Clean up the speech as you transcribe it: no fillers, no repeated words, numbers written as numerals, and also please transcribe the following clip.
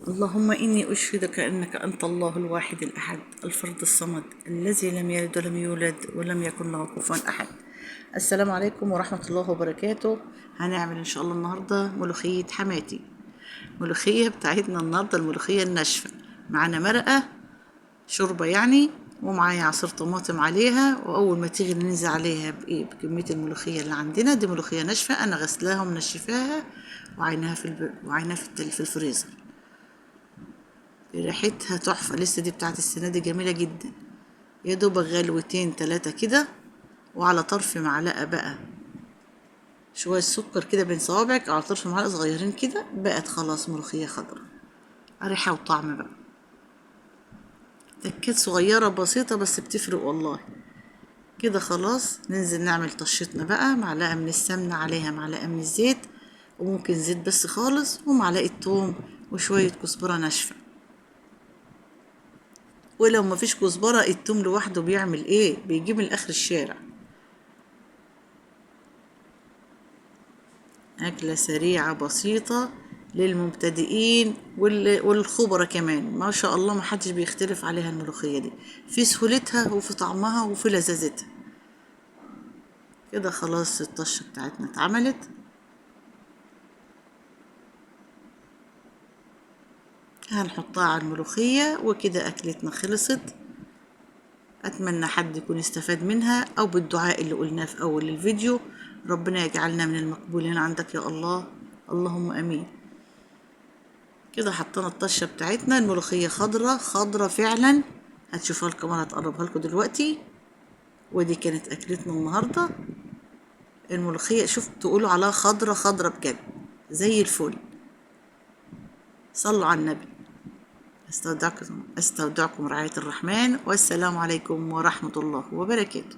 اللهم إني أشهدك أنك أنت الله الواحد الأحد الفرد الصمد الذي لم يلد ولم يولد ولم يكن له كفوا أحد. السلام عليكم ورحمة الله وبركاته. هنعمل إن شاء الله النهاردة ملوخية حماتي. ملوخية بتاعتنا النهاردة الملوخية الناشفة، معانا مرقة شوربة يعني، ومعايا عصير طماطم عليها، وأول ما تيجي ننزل عليها بكمية الملوخية اللي عندنا دي. ملوخية ناشفة أنا غسلاها ومنشفاها وعينها في الفريزر. ريحتها تحفة، لسه دي بتاعت السنة دي جميلة جدا. يا دوب غلوتين 3 كده، وعلى طرف معلقة بقى شوية سكر كده بين صوابعك، على طرف معلقة صغيرين كده، بقت خلاص ملوخية خضرا. ريحة وطعم بقى، تكات صغيرة بسيطة بس بتفرق والله. كده خلاص ننزل نعمل طشتنا بقى، معلقة من السمنة عليها معلقة من الزيت، وممكن زيت بس خالص، ومعلقة توم وشوية كزبرة ناشفة. ولو مفيش كزبرة التوم لوحده بيعمل ايه، بيجيب من اخر الشارع. أكلة سريعة بسيطة للمبتدئين والخبرة كمان، ما شاء الله ما حدش بيختلف عليها الملوخية دي، في سهولتها وفي طعمها وفي لذاذتها. كده خلاص الطشة بتاعتنا اتعملت. هنحطها على الملوخية وكده أكلتنا خلصت. أتمنى حد يكون استفاد منها، أو بالدعاء اللي قلناه في أول الفيديو، ربنا يجعلنا من المقبولين عندك يا الله، اللهم أمين. كده حطينا الطشة بتاعتنا، الملوخية خضرة خضرة فعلا، هتشوفها لكم انا هتقربها لكم دلوقتي. ودي كانت اكلتنا النهاردة، الملوخية شوف تقولوا عليها خضرة خضرة بجد زي الفل. صلوا على النبي. استودعكم رعاية الرحمن، والسلام عليكم ورحمة الله وبركاته.